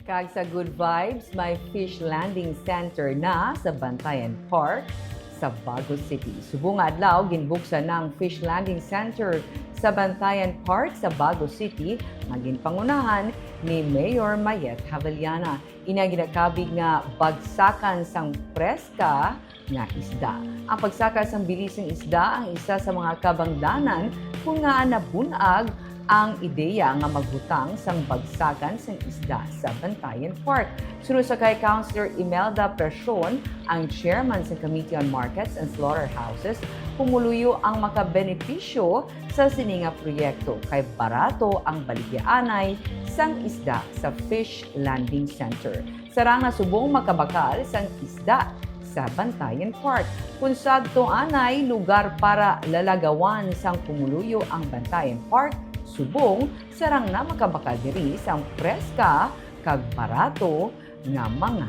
Kag sa Good Vibes, may fish landing center na sa Bantayan Park sa Bago City. Subong adlaw ginbuksan ng fish landing center sa Bantayan Park sa Bago City, maging pangunahan ni Mayor Mayet Havellana. Ina ginakabig nga bagsakan sang preska nga isda. Ang pagsakan sang bilisang isda ang isa sa mga kabangdanan kung nga nabunag ang ideya nga magbutang sang bagsakan sang isda sa Bantayan Park. Sunod sa kay Councilor Imelda Presion, ang chairman sa Committee on Markets and Slaughterhouses, pumuluyo ang makabenepisyo sa sininga proyekto kay barato ang baligyaanay sang isda sa Fish Landing Center. Sarang nasubong makabakal sang isda sa Bantayan Park. Kung sadto anay lugar para lalagawan sang pumuluyo ang Bantayan Park, subong sarang na makabakal diri sang preska kag barato nga mga